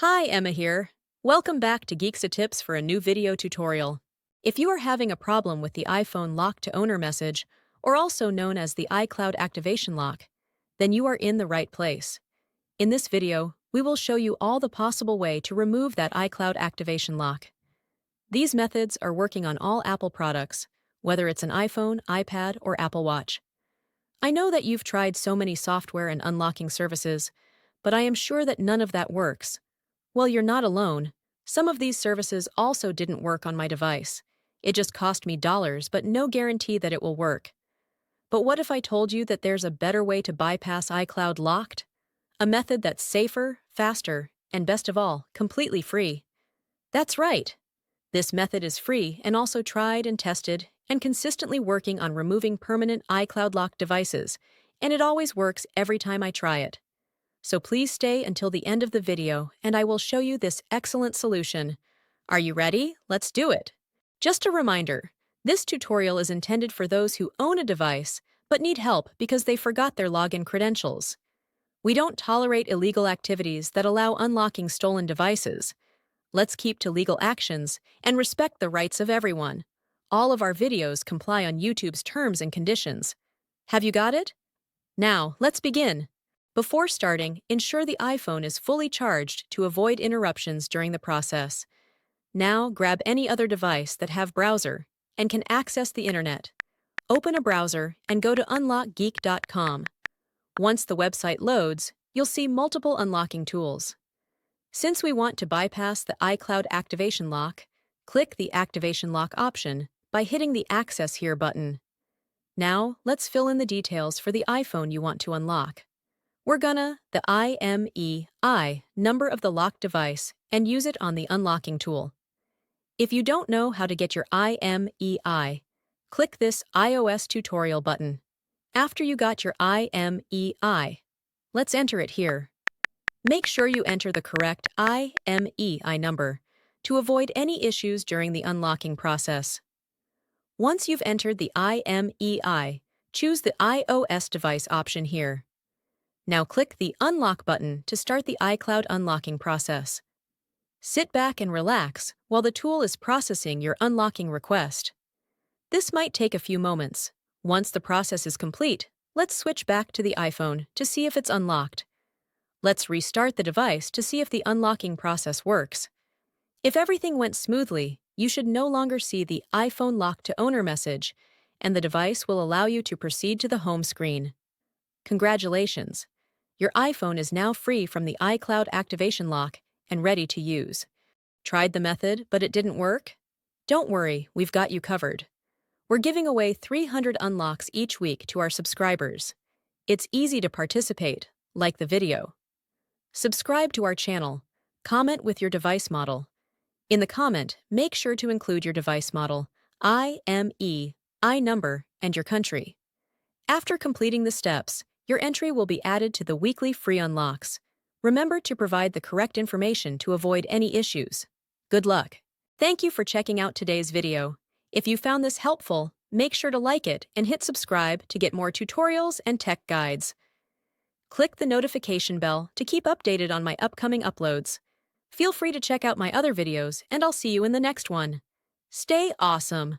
Hi, Emma here. Welcome back to Geeks Tips for a new video tutorial. If you are having a problem with the iPhone lock to owner message, or also known as the iCloud activation lock, then you are in the right place. In this video, we will show you all the possible way to remove that iCloud activation lock. These methods are working on all Apple products, whether it's an iPhone, iPad, or Apple Watch. I know that you've tried so many software and unlocking services, but I am sure that none of that works. Well, you're not alone. Some of these services also didn't work on my device. It just cost me dollars, but no guarantee that it will work. But what if I told you that there's a better way to bypass iCloud locked? A method that's safer, faster, and best of all, completely free. That's right. This method is free and also tried and tested and consistently working on removing permanent iCloud locked devices, and it always works every time I try it. So please stay until the end of the video and I will show you this excellent solution. Are you ready? Let's do it! Just a reminder, this tutorial is intended for those who own a device but need help because they forgot their login credentials. We don't tolerate illegal activities that allow unlocking stolen devices. Let's keep to legal actions and respect the rights of everyone. All of our videos comply on YouTube's terms and conditions. Have you got it? Now, let's begin. Before starting, ensure the iPhone is fully charged to avoid interruptions during the process. Now, grab any other device that have browser and can access the internet. Open a browser and go to unlockgeek.com. Once the website loads, you'll see multiple unlocking tools. Since we want to bypass the iCloud activation lock, click the Activation Lock option by hitting the Access Here button. Now, let's fill in the details for the iPhone you want to unlock. We're gonna the IMEI number of the locked device and use it on the unlocking tool. If you don't know how to get your IMEI, click this iOS tutorial button. After you got your IMEI, let's enter it here. Make sure you enter the correct IMEI number to avoid any issues during the unlocking process. Once you've entered the IMEI, choose the iOS device option here. Now click the Unlock button to start the iCloud unlocking process. Sit back and relax while the tool is processing your unlocking request. This might take a few moments. Once the process is complete, let's switch back to the iPhone to see if it's unlocked. Let's restart the device to see if the unlocking process works. If everything went smoothly, you should no longer see the iPhone lock to owner message, and the device will allow you to proceed to the home screen. Congratulations! Your iPhone is now free from the iCloud activation lock and ready to use. Tried the method, but it didn't work? Don't worry, we've got you covered. We're giving away 300 unlocks each week to our subscribers. It's easy to participate, like the video. Subscribe to our channel. Comment with your device model. In the comment, make sure to include your device model, IMEI number, and your country. After completing the steps, your entry will be added to the weekly free unlocks. Remember to provide the correct information to avoid any issues. Good luck! Thank you for checking out today's video. If you found this helpful, make sure to like it and hit subscribe to get more tutorials and tech guides. Click the notification bell to keep updated on my upcoming uploads. Feel free to check out my other videos, and I'll see you in the next one. Stay awesome!